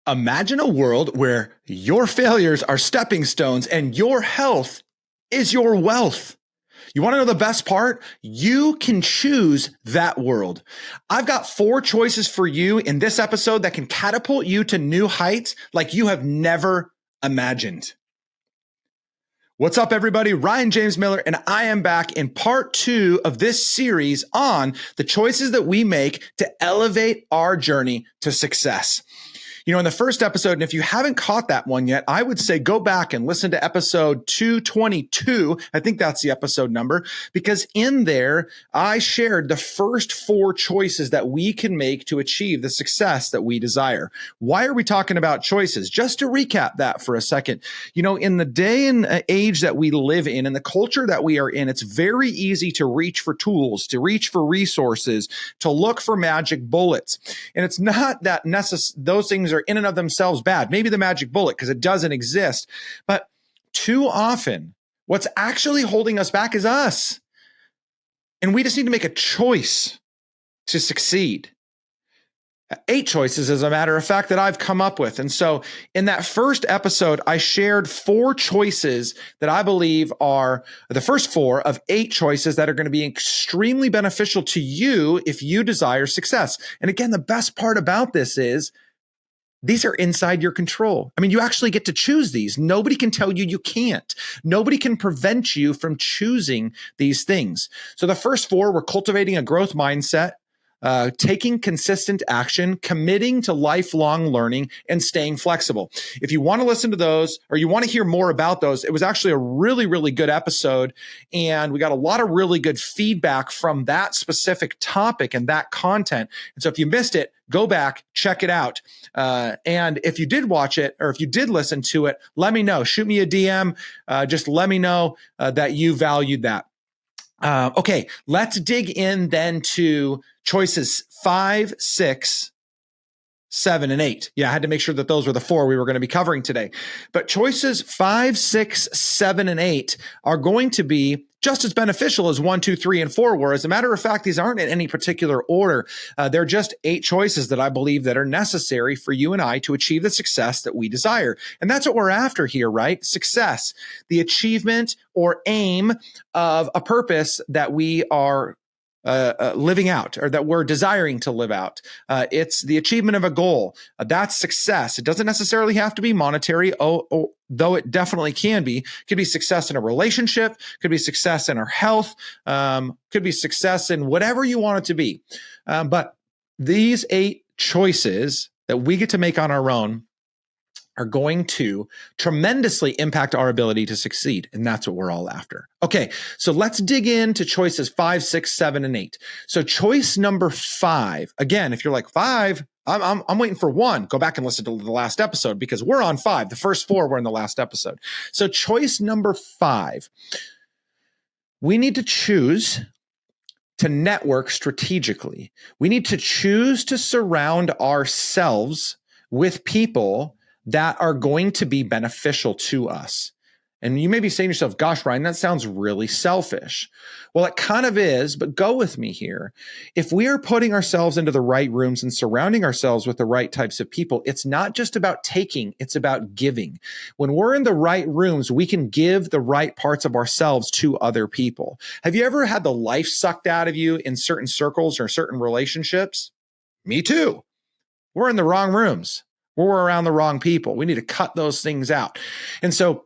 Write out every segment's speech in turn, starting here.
Imagine a world where your failures are stepping stones and your health is your wealth. You want to know the best part? You can choose that world. I've got 4 choices for you in this episode that can catapult you to new heights like you have never imagined. What's up, everybody? Ryan James Miller, and I am back in part 2 of this series on the choices that we make to elevate our journey to success. You know, in the first episode, and if you haven't caught that one yet, I would say go back and listen to episode 222. I think that's the episode number, because in there, I shared the first 4 choices that we can make to achieve the success that we desire. Why are we talking about choices? Just to recap that for a second, you know, in the day and age that we live in the culture that we are in, it's very easy to reach for tools, to reach for resources, to look for magic bullets. And it's not that those things are in and of themselves bad. Maybe the magic bullet, because it doesn't exist. But too often, what's actually holding us back is us. And we just need to make a choice to succeed. 8 choices, as a matter of fact, that I've come up with. And so in that first episode, I shared 4 choices that I believe are the first 4 of 8 choices that are going to be extremely beneficial to you if you desire success. And again, the best part about this is these are inside your control. I mean, you actually get to choose these. Nobody can tell you you can't. Nobody can prevent you from choosing these things. So the first 4 were cultivating a growth mindset, taking consistent action, committing to lifelong learning, and staying flexible. If you want to listen to those, or you want to hear more about those, it was actually a really, really good episode. And we got a lot of really good feedback from that specific topic and that content. And so if you missed it, go back, check it out. And if you did watch it, or if you did listen to it, let me know. Shoot me a DM. Just let me know that you valued that. Okay, let's dig in then to choices 5, 6, 7, and 8. Yeah, I had to make sure that those were the 4 we were going to be covering today. But choices 5, 6, 7, and 8 are going to be just as beneficial as 1, 2, 3, and 4 were. As a matter of fact, these aren't in any particular order. They're just 8 choices that I believe that are necessary for you and I to achieve the success that we desire. And that's what we're after here, right? Success, the achievement or aim of a purpose that we are living out, or that we're desiring to live out. It's the achievement of a goal. That's success. It doesn't necessarily have to be monetary, though it definitely can be. It could be success in a relationship, could be success in our health, could be success in whatever you want it to be. But these 8 choices that we get to make on our own are going to tremendously impact our ability to succeed. And that's what we're all after. Okay, so let's dig into choices 5, 6, 7, and 8. So choice number 5, again, if you're like 5, I'm waiting for 1, go back and listen to the last episode, because we're on 5. The first 4 were in the last episode. So choice number 5, we need to choose to network strategically. We need to choose to surround ourselves with people that are going to be beneficial to us. And you may be saying to yourself, gosh, Ryan, that sounds really selfish. Well, it kind of is, but go with me here. If we are putting ourselves into the right rooms and surrounding ourselves with the right types of people, it's not just about taking, it's about giving. When we're in the right rooms, we can give the right parts of ourselves to other people. Have you ever had the life sucked out of you in certain circles or certain relationships? Me too. We're in the wrong rooms. We're around the wrong people. We need to cut those things out. And so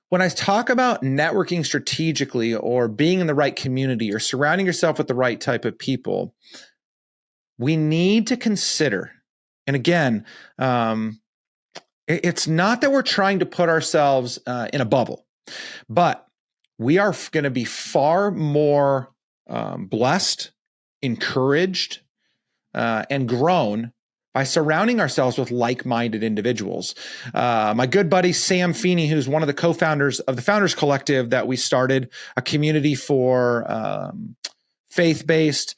when I talk about networking strategically, or being in the right community, or surrounding yourself with the right type of people, we need to consider, and again, it's not that we're trying to put ourselves in a bubble, but we are going to be far more blessed, encouraged, and grown by surrounding ourselves with like-minded individuals. My good buddy, Sam Feeney, who's one of the co-founders of the Founders Collective that we started, a community for faith-based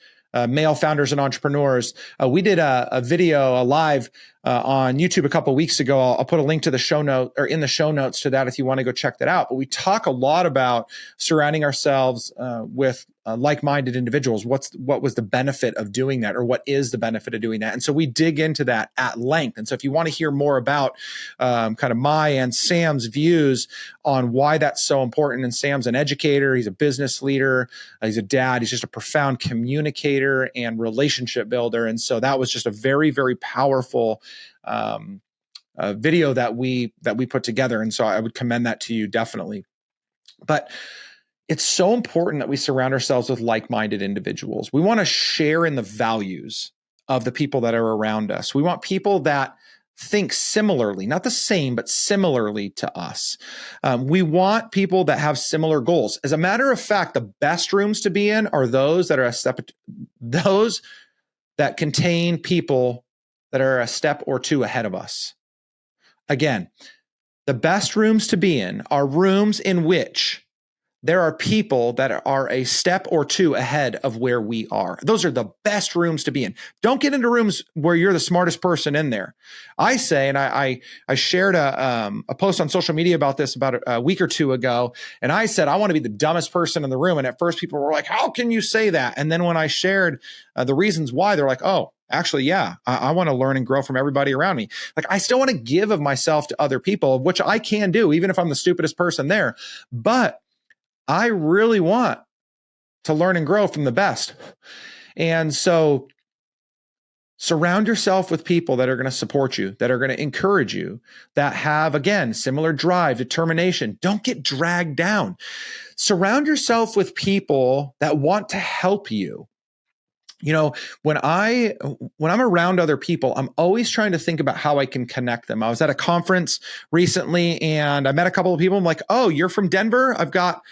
male founders and entrepreneurs. We did a video, a live on YouTube a couple of weeks ago. I'll put a link to the show note or in the show notes to that if you want to go check that out. But we talk a lot about surrounding ourselves with like-minded individuals. What was the benefit of doing that, or what is the benefit of doing that? And so we dig into that at length. And so if you want to hear more about kind of my and Sam's views on why that's so important, and Sam's an educator, he's a business leader, he's a dad, he's just a profound communicator and relationship builder. And so that was just a very, very powerful video that we put together. And so I would commend that to you definitely. But it's so important that we surround ourselves with like-minded individuals. We want to share in the values of the people that are around us. We want people that think similarly, not the same, but similarly to us. We want people that have similar goals. As a matter of fact, the best rooms to be in are those that are those that contain people that are a step or two ahead of us. Again, the best rooms to be in are rooms in which there are people that are a step or two ahead of where we are. Those are the best rooms to be in. Don't get into rooms where you're the smartest person in there. I say, and I shared a post on social media about this about a week or two ago, and I said, I want to be the dumbest person in the room. And at first people were like, how can you say that? And then when I shared the reasons why, they're like, oh, actually, yeah, I want to learn and grow from everybody around me. Like, I still want to give of myself to other people, which I can do, even if I'm the stupidest person there. But I really want to learn and grow from the best. And so surround yourself with people that are going to support you, that are going to encourage you, that have, again, similar drive, determination. Don't get dragged down. Surround yourself with people that want to help you. You know, when I'm around other people, I'm always trying to think about how I can connect them. I was at a conference recently and I met a couple of people. I'm like, oh, you're from Denver? I've got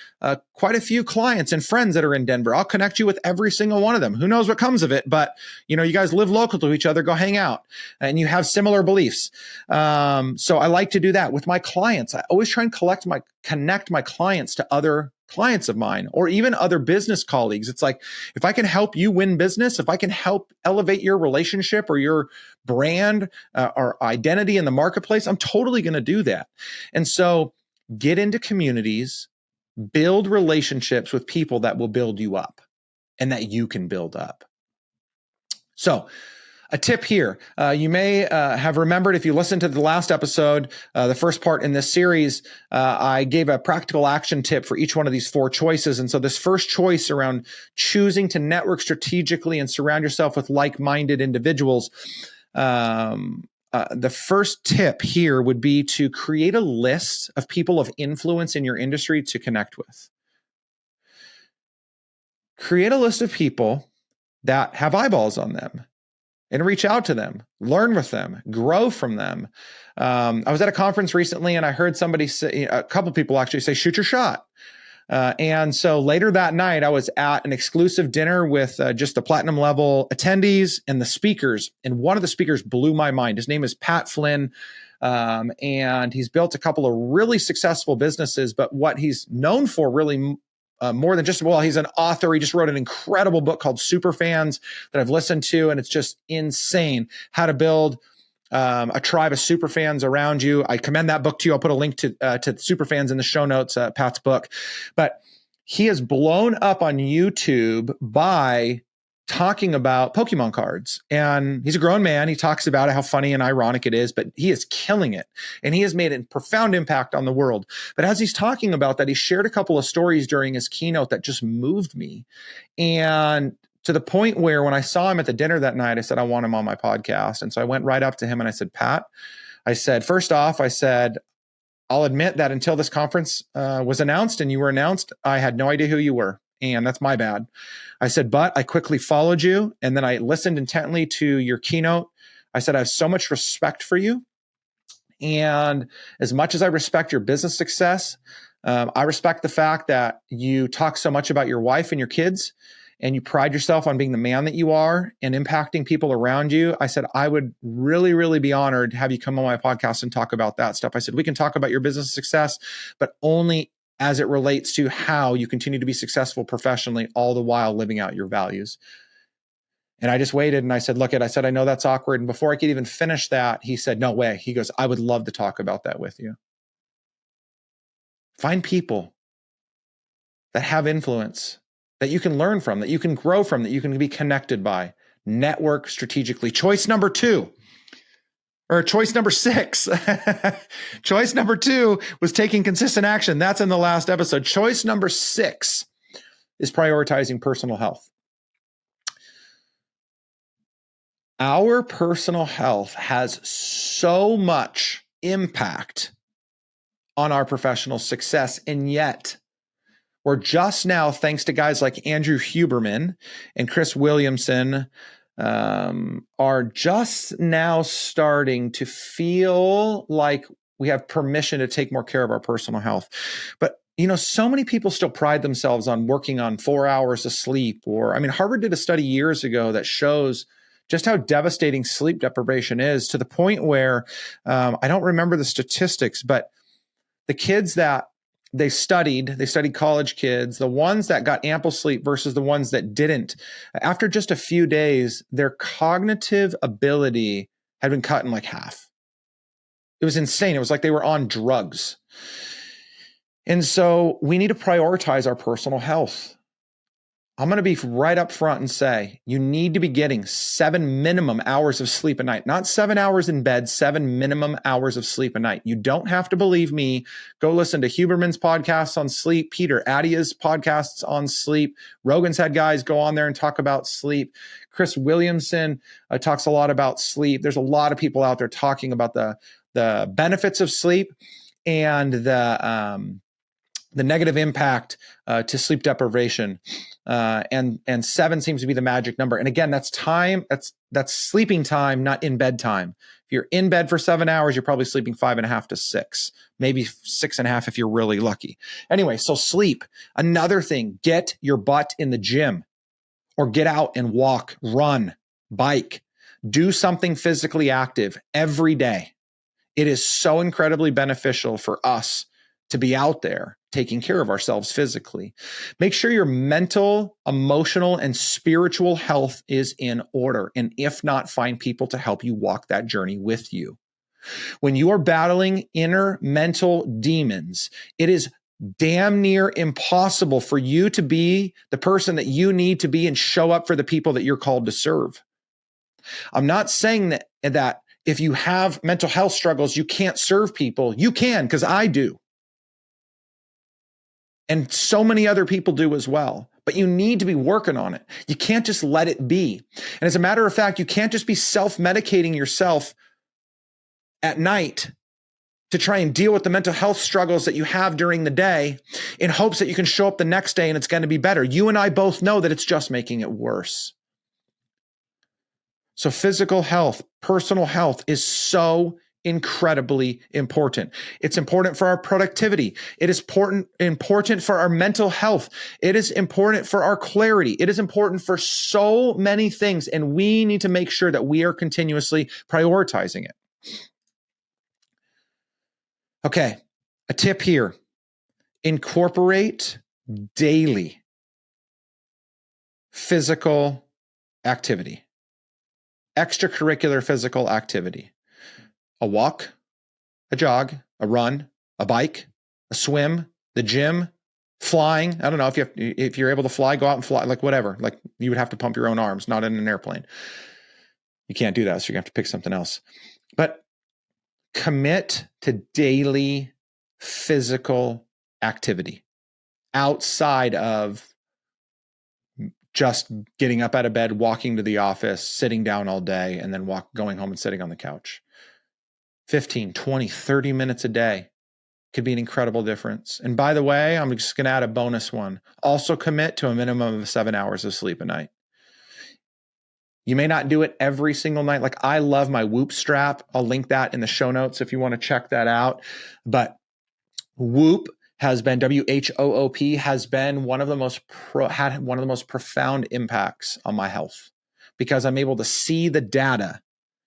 quite a few clients and friends that are in Denver. I'll connect you with every single one of them. Who knows what comes of it? But, you know, you guys live local to each other, go hang out, and you have similar beliefs. So I like to do that with my clients. I always try and connect my clients to other clients of mine, or even other business colleagues. It's like, if I can help you win business, if I can help elevate your relationship or your brand or identity in the marketplace, I'm totally going to do that. And so get into communities, build relationships with people that will build you up and that you can build up. So a tip here, you may have remembered if you listened to the last episode, the first part in this series, I gave a practical action tip for each one of these 4 choices. And so this first choice around choosing to network strategically and surround yourself with like-minded individuals, the first tip here would be to create a list of people of influence in your industry to connect with. Create a list of people that have eyeballs on them, and reach out to them, learn with them, grow from them. I was at a conference recently and I heard somebody say, a couple people actually say, shoot your shot. And so later that night, I was at an exclusive dinner with just the platinum level attendees and the speakers. And one of the speakers blew my mind. His name is Pat Flynn. And he's built a couple of really successful businesses, but what he's known for really more than just, well, he's an author. He just wrote an incredible book called Superfans that I've listened to, and it's just insane how to build a tribe of superfans around you. I commend that book to you. I'll put a link to Superfans in the show notes, Pat's book. But he has blown up on YouTube by talking about Pokemon cards. And he's a grown man. He talks about how funny and ironic it is, but he is killing it. And he has made a profound impact on the world. But as he's talking about that, he shared a couple of stories during his keynote that just moved me. And to the point where when I saw him at the dinner that night, I said, I want him on my podcast. And so I went right up to him and I said, Pat, I said, first off, I said, I'll admit that until this conference was announced and you were announced, I had no idea who you were. And that's my bad. I said, but I quickly followed you. And then I listened intently to your keynote. I said, I have so much respect for you. And as much as I respect your business success, I respect the fact that you talk so much about your wife and your kids, and you pride yourself on being the man that you are and impacting people around you. I said, I would really, really be honored to have you come on my podcast and talk about that stuff. I said, we can talk about your business success, but only as it relates to how you continue to be successful professionally, all the while living out your values. And I just waited and I said, I know that's awkward. And before I could even finish that, he said, no way. He goes, I would love to talk about that with you. Find people that have influence, that you can learn from, that you can grow from, that you can be connected by. Network strategically. Choice number 6. Choice number 2 was taking consistent action. That's in the last episode. Choice number 6 is prioritizing personal health. Our personal health has so much impact on our professional success, and yet we're just now, thanks to guys like Andrew Huberman and Chris Williamson, are just now starting to feel like we have permission to take more care of our personal health. But so many people still pride themselves on working on 4 hours of sleep. Harvard did a study years ago that shows just how devastating sleep deprivation is, to the point where I don't remember the statistics, but the kids that they studied college kids, the ones that got ample sleep versus the ones that didn't, after just a few days, their cognitive ability had been cut in like half. It was insane. It was like they were on drugs. And so we need to prioritize our personal health. I'm going to be right up front and say, you need to be getting 7 minimum hours of sleep a night, not 7 hours in bed, 7 minimum hours of sleep a night. You don't have to believe me. Go listen to Huberman's podcasts on sleep, Peter Attia's podcasts on sleep. Rogan's had guys go on there and talk about sleep. Chris Williamson talks a lot about sleep. There's a lot of people out there talking about the benefits of sleep and the negative impact to sleep deprivation. And 7 seems to be the magic number. And again, that's time. That's sleeping time, not in bed time. If you're in bed for 7 hours, you're probably sleeping 5.5 to 6, maybe 6.5 if you're really lucky. Anyway, so sleep. Another thing, get your butt in the gym, or get out and walk, run, bike, do something physically active every day. It is so incredibly beneficial for us to be out there taking care of ourselves physically. Make sure your mental, emotional, and spiritual health is in order. And if not, find people to help you walk that journey with you. When you are battling inner mental demons, it is damn near impossible for you to be the person that you need to be and show up for the people that you're called to serve. I'm not saying that if you have mental health struggles, you can't serve people. You can, because I do. And so many other people do as well. But you need to be working on it. You can't just let it be. And as a matter of fact, you can't just be self-medicating yourself at night to try and deal with the mental health struggles that you have during the day in hopes that you can show up the next day and it's going to be better. You and I both know that it's just making it worse. So physical health, personal health is so incredibly important. It's important for our productivity. It is important for our mental health. It is important for our clarity. It is important for so many things. And we need to make sure that we are continuously prioritizing it. Okay, a tip here. Incorporate daily physical activity, extracurricular physical activity. A walk, a jog, a run, a bike, a swim, the gym, flying. I don't know if you're able to fly, go out and fly, like whatever. Like you would have to pump your own arms, not in an airplane. You can't do that, so you're gonna have to pick something else. But commit to daily physical activity outside of just getting up out of bed, walking to the office, sitting down all day, and then going home and sitting on the couch. 15, 20, 30 minutes a day could be an incredible difference. And by the way, I'm just going to add a bonus one. Also commit to a minimum of 7 hours of sleep a night. You may not do it every single night. Like I love my Whoop strap. I'll link that in the show notes if you want to check that out. But Whoop has been, WHOOP has been had one of the most profound impacts on my health, because I'm able to see the data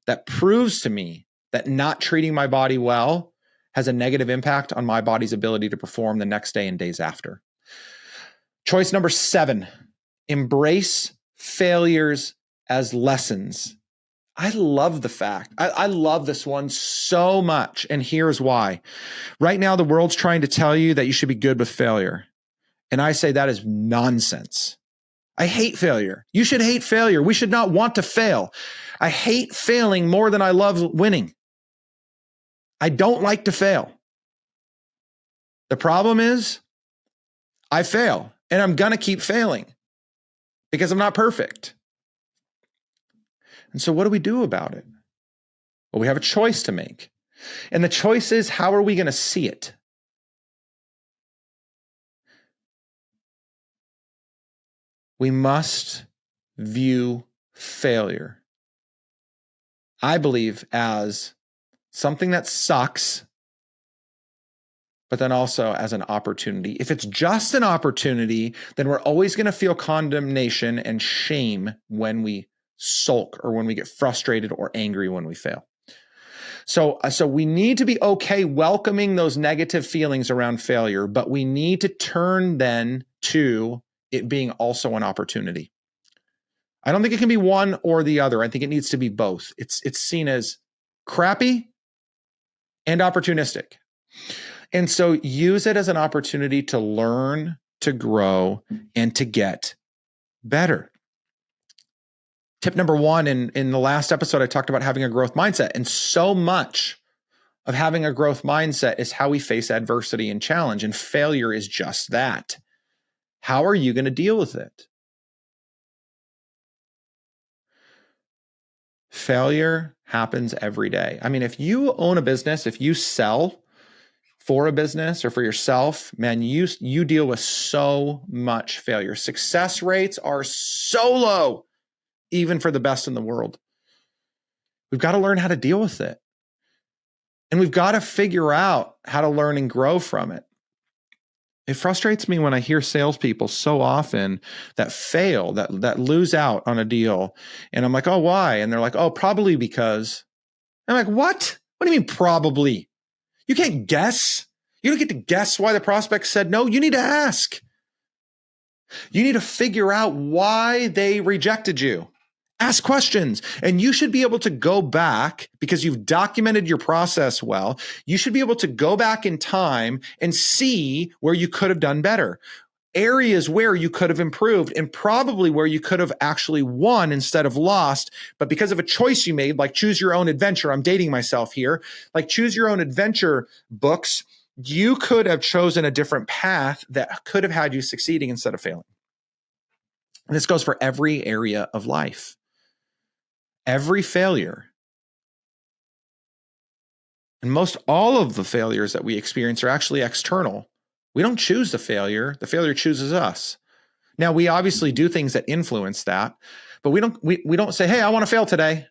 that proves to me that not treating my body well has a negative impact on my body's ability to perform the next day and days after. Choice number 7, embrace failures as lessons. I love the fact. I love this one so much. And here's why. Right now, the world's trying to tell you that you should be good with failure. And I say that is nonsense. I hate failure. You should hate failure. We should not want to fail. I hate failing more than I love winning. I don't like to fail. The problem is I fail, and I'm going to keep failing because I'm not perfect. And so what do we do about it? Well, we have a choice to make. And the choice is, how are we going to see it? We must view failure, I believe, as something that sucks, but then also as an opportunity. If it's just an opportunity, then we're always going to feel condemnation and shame when we sulk or when we get frustrated or angry when we fail. So we need to be okay welcoming those negative feelings around failure, but we need to turn then to it being also an opportunity. I don't think it can be one or the other. I think it needs to be both. It's seen as crappy and opportunistic. And so use it as an opportunity to learn, to grow, and to get better. Tip number one, in the last episode, I talked about having a growth mindset. And so much of having a growth mindset is how we face adversity and challenge. And failure is just that. How are you going to deal with it? Failure happens every day. I mean, if you own a business, if you sell for a business or for yourself, man, you deal with so much failure. Success rates are so low, even for the best in the world. We've got to learn how to deal with it. And we've got to figure out how to learn and grow from it. It frustrates me when I hear salespeople so often that fail, that lose out on a deal. And I'm like, oh, why? And they're like, oh, probably because. I'm like, what? What do you mean probably? You can't guess. You don't get to guess why the prospect said no. You need to ask. You need to figure out why they rejected you. Ask questions. And you should be able to go back, because you've documented your process well. You should be able to go back in time and see where you could have done better, areas where you could have improved, and probably where you could have actually won instead of lost. But because of a choice you made, like Choose Your Own Adventure, I'm dating myself here, like Choose Your Own Adventure books, you could have chosen a different path that could have had you succeeding instead of failing. And this goes for every area of life. Every failure, and most all of the failures that we experience are actually external. We don't choose the failure chooses us. Now, we obviously do things that influence that, but we don't say, hey, I want to fail today.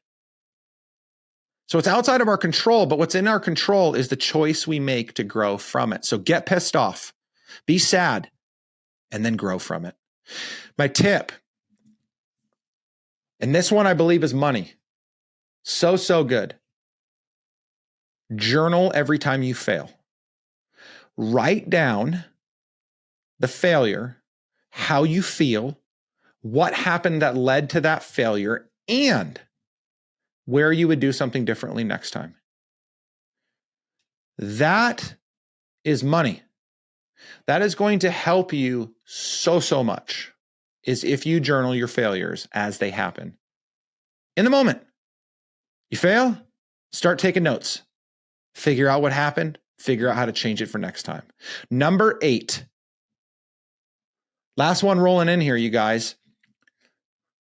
So it's outside of our control, but what's in our control is the choice we make to grow from it. So get pissed off, be sad, and then grow from it. My tip, and this one I believe is money. So good. Journal every time you fail. Write down the failure, how you feel, what happened that led to that failure, and where you would do something differently next time. That is money. That is going to help you so much, is if you journal your failures as they happen. In the moment, you fail, start taking notes. Figure out what happened, figure out how to change it for next time. Number 8. Last one rolling in here, you guys.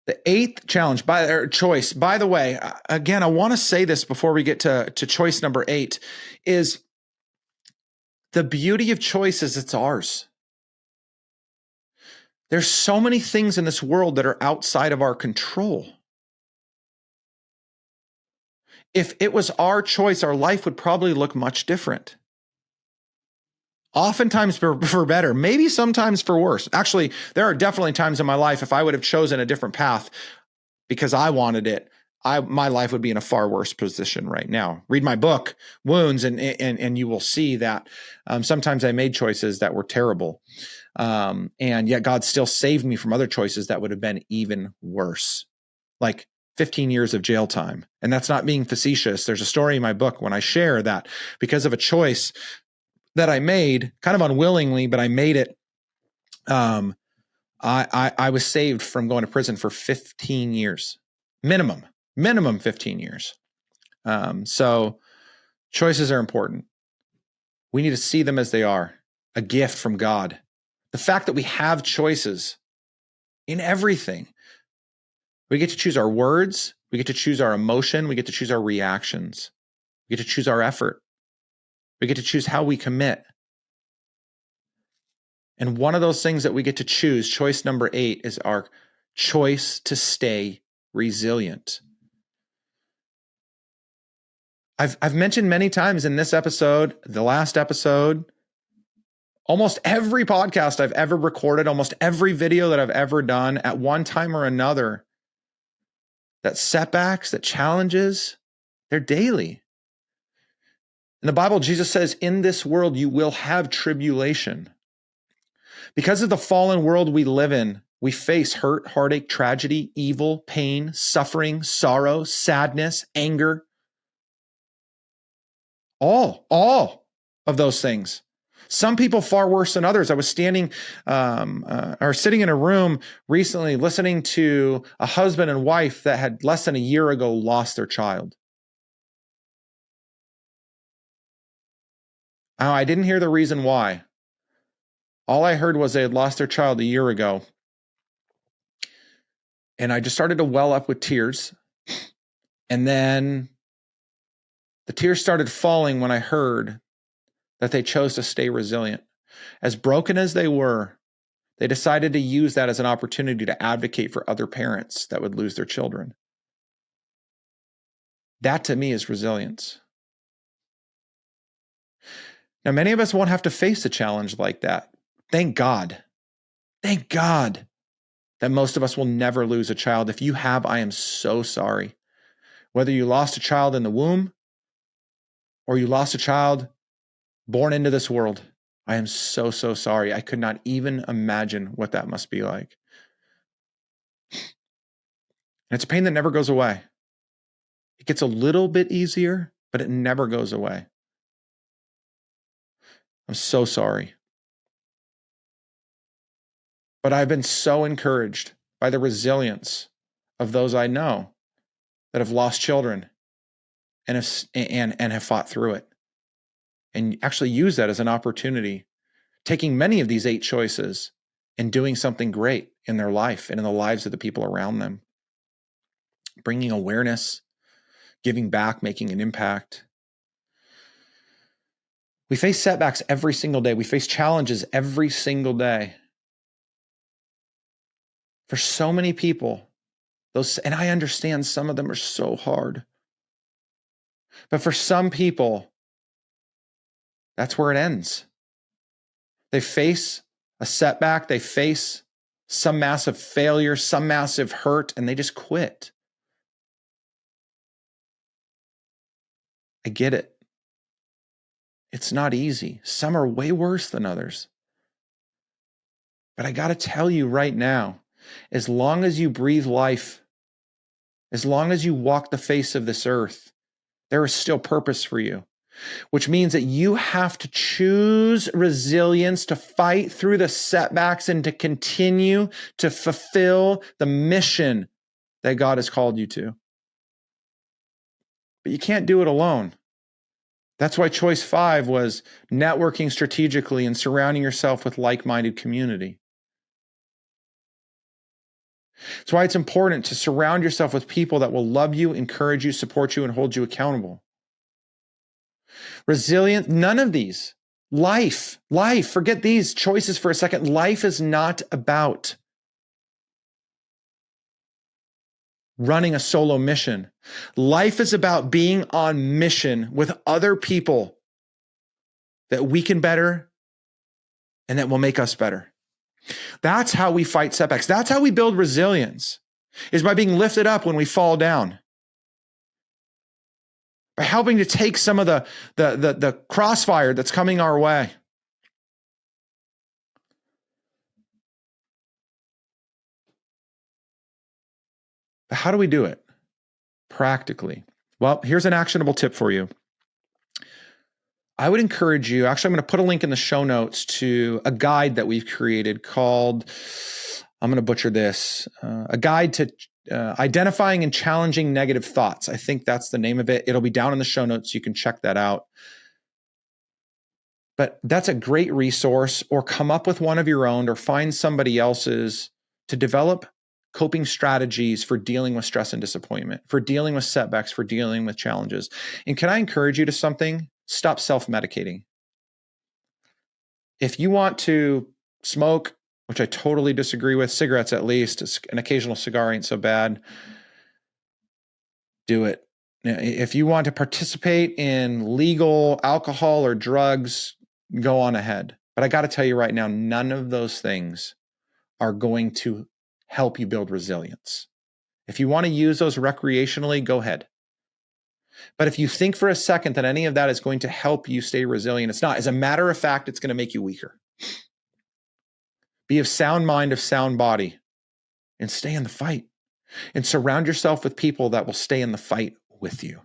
The 8th challenge choice, by the way, again, I want to say this before we get to choice number 8, is the beauty of choice is it's ours. There's so many things in this world that are outside of our control. If it was our choice, our life would probably look much different. Oftentimes for better, maybe sometimes for worse. Actually, there are definitely times in my life, if I would have chosen a different path because I wanted it, my life would be in a far worse position right now. Read my book, Wounds, and you will see that sometimes I made choices that were terrible. And yet God still saved me from other choices that would have been even worse. like 15 years of jail time. And that's not being facetious. There's a story in my book when I share that because of a choice that I made, kind of unwillingly, but I made it. I was saved from going to prison for 15 years, minimum 15 years. So choices are important. We need to see them as they are, a gift from God. The fact that we have choices in everything. We get to choose our words. We get to choose our emotion. We get to choose our reactions. We get to choose our effort. We get to choose how we commit. And one of those things that we get to choose, choice number 8, is our choice to stay resilient. I've mentioned many times in this episode, the last episode, almost every podcast I've ever recorded, almost every video that I've ever done at one time or another, that setbacks, that challenges, they're daily. In the Bible, Jesus says, in this world, you will have tribulation. Because of the fallen world we live in, we face hurt, heartache, tragedy, evil, pain, suffering, sorrow, sadness, anger. All of those things. Some people far worse than others. I was sitting in a room recently listening to a husband and wife that had less than a year ago lost their child. I didn't hear the reason why. All I heard was they had lost their child a year ago. And I just started to well up with tears. And then the tears started falling when I heard that they chose to stay resilient. As broken as they were, they decided to use that as an opportunity to advocate for other parents that would lose their children. That to me is resilience. Now, many of us won't have to face a challenge like that. Thank God. Thank God that most of us will never lose a child. If you have, I am so sorry. Whether you lost a child in the womb or you lost a child born into this world, I am so sorry. I could not even imagine what that must be like. And it's a pain that never goes away. It gets a little bit easier, but it never goes away. I'm so sorry. But I've been so encouraged by the resilience of those I know that have lost children and have fought through it and actually use that as an opportunity, taking many of these 8 choices and doing something great in their life and in the lives of the people around them, bringing awareness, giving back, making an impact. We face setbacks every single day. We face challenges every single day. For so many people, and I understand some of them are so hard. But for some people, that's where it ends. They face a setback, they face some massive failure, some massive hurt, and they just quit. I get it. It's not easy. Some are way worse than others. But I got to tell you right now, as long as you breathe life, as long as you walk the face of this earth, there is still purpose for you, which means that you have to choose resilience to fight through the setbacks and to continue to fulfill the mission that God has called you to. But you can't do it alone. That's why choice 5 was networking strategically and surrounding yourself with like-minded community. That's why it's important to surround yourself with people that will love you, encourage you, support you, and hold you accountable. Resilient, none of these. Life, forget these choices for a second. Life is not about running a solo mission. Life is about being on mission with other people that we can better and that will make us better. That's how we fight setbacks. That's how we build resilience, is by being lifted up when we fall down. By helping to take some of the crossfire that's coming our way. But how do we do it practically? Well, here's an actionable tip for you. I would encourage you, actually, I'm going to put a link in the show notes to a guide that we've created called, I'm going to butcher this, a guide to identifying and challenging negative thoughts. I think that's the name of it. It'll be down in the show notes. You can check that out. But that's a great resource, or come up with one of your own or find somebody else's to develop coping strategies for dealing with stress and disappointment, for dealing with setbacks, for dealing with challenges. And can I encourage you to something? Stop self-medicating. If you want to smoke, which I totally disagree with, cigarettes at least, an occasional cigar ain't so bad, do it. If you want to participate in legal alcohol or drugs, go on ahead. But I got to tell you right now, none of those things are going to help you build resilience. If you want to use those recreationally, go ahead. But if you think for a second that any of that is going to help you stay resilient, it's not. As a matter of fact, it's going to make you weaker. Be of sound mind, of sound body, and stay in the fight. And surround yourself with people that will stay in the fight with you.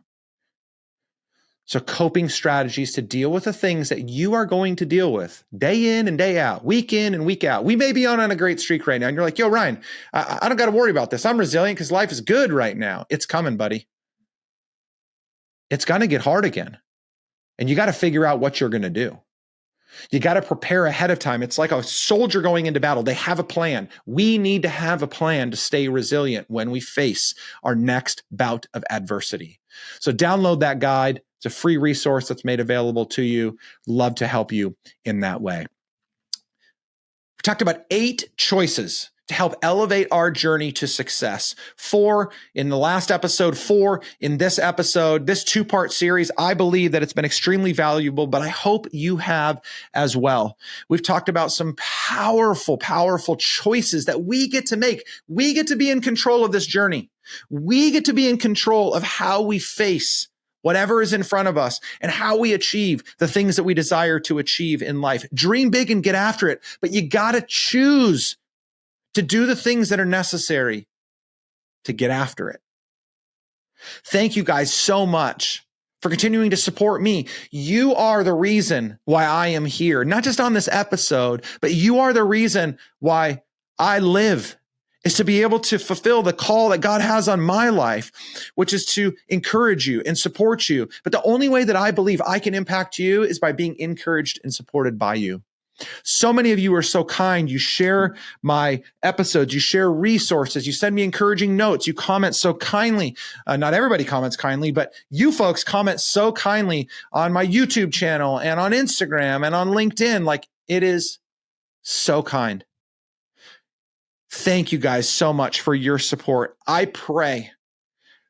So coping strategies to deal with the things that you are going to deal with day in and day out, week in and week out. We may be on a great streak right now. And you're like, yo, Ryan, I don't got to worry about this. I'm resilient because life is good right now. It's coming, buddy. It's going to get hard again. And you got to figure out what you're going to do. You got to prepare ahead of time. It's like a soldier going into battle. They have a plan. We need to have a plan to stay resilient when we face our next bout of adversity. So download that guide. It's a free resource that's made available to you. Love to help you in that way. We talked about 8 choices to help elevate our journey to success. 4 in the last episode, 4 in this episode, this 2-part series. I believe that it's been extremely valuable, but I hope you have as well. We've talked about some powerful, powerful choices that we get to make. We get to be in control of this journey. We get to be in control of how we face whatever is in front of us and how we achieve the things that we desire to achieve in life. Dream big and get after it, but you got to choose to do the things that are necessary to get after it. Thank you guys so much for continuing to support me. You are the reason why I am here, not just on this episode, but you are the reason why I live, is to be able to fulfill the call that God has on my life, which is to encourage you and support you. But the only way that I believe I can impact you is by being encouraged and supported by you. So many of you are so kind. You share my episodes. You share resources. You send me encouraging notes. You comment so kindly. Not everybody comments kindly, but you folks comment so kindly on my YouTube channel and on Instagram and on LinkedIn. Like, it is so kind. Thank you guys so much for your support. I pray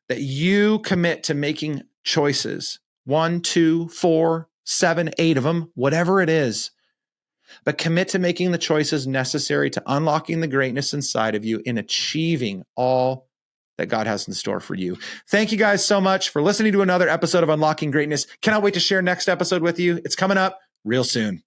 that you commit to making choices, 1, 2, 4, 7, 8 of them, whatever it is. But commit to making the choices necessary to unlocking the greatness inside of you in achieving all that God has in store for you. Thank you guys so much for listening to another episode of Unlocking Greatness. Cannot wait to share next episode with you. It's coming up real soon.